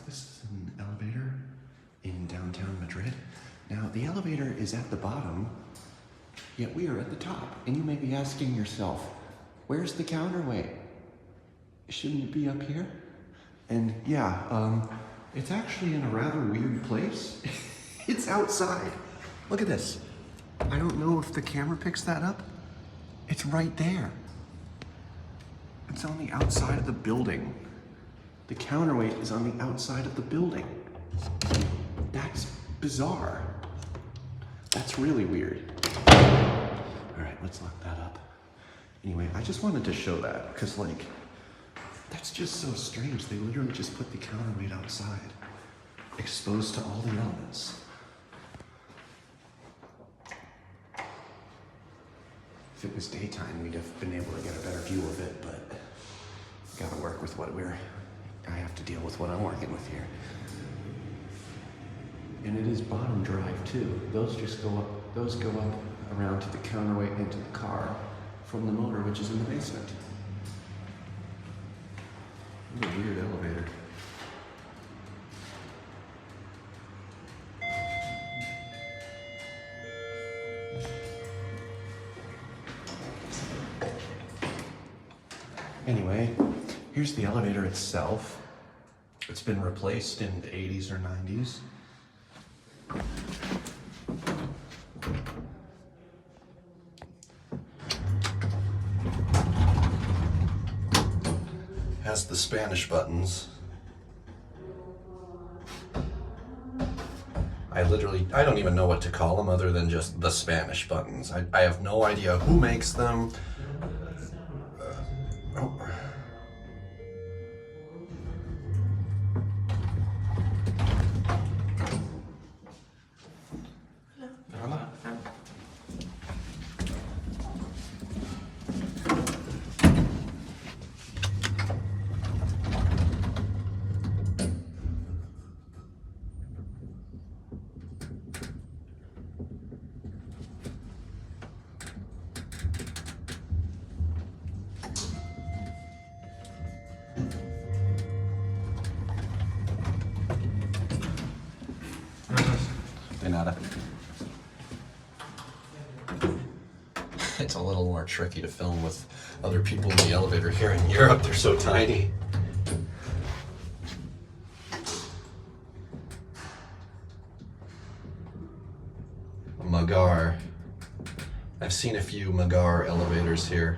this is an elevator in downtown Madrid. Now, the elevator is at the bottom, yet we are at the top. And you may be asking yourself, where's the counterweight? Shouldn't it be up here? And yeah, it's actually in a rather weird place. It's outside. Look at this. I don't know if the camera picks that up. It's right there. It's on the outside of the building. The counterweight is on the outside of the building. That's bizarre. That's really weird. All right, let's lock that up. Anyway, I just wanted to show that because like, that's just so strange. They literally just put the counterweight outside, exposed to all the elements. If it was daytime, we'd have been able to get a better view of it, but gotta work with what I have to deal with what I'm working with here. And it is bottom drive too. Those just go up around to the counterweight into the car from the motor, which is in the basement. What a weird elevator. Anyway, here's the elevator itself. It's been replaced in the 80s or 90s. Has the Spanish buttons. I don't even know what to call them other than just the Spanish buttons. I have no idea who makes them. Nada. It's a little more tricky to film with other people in the elevator here in Europe. They're so tiny. Magar. I've seen a few Magar elevators here.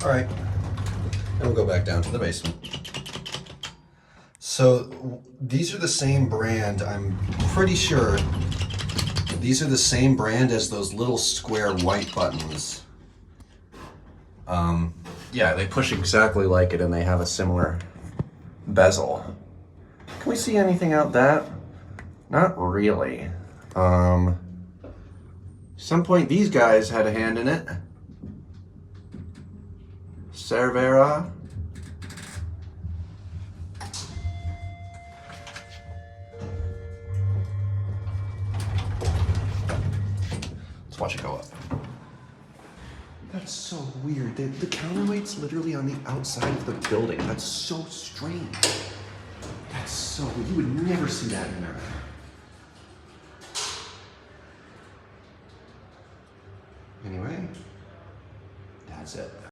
All right, and we'll go back down to the basement. So these are the same brand, I'm pretty sure. These are the same brand as those little square white buttons. Yeah, they push exactly like it and they have a similar bezel. Can we see anything out that? Not really. Some point these guys had a hand in it. Cervera. Let's watch it go up. That's so weird. The counterweight's literally on the outside of the building. That's so strange. That's so, you would never see that in America. Anyway, that's it.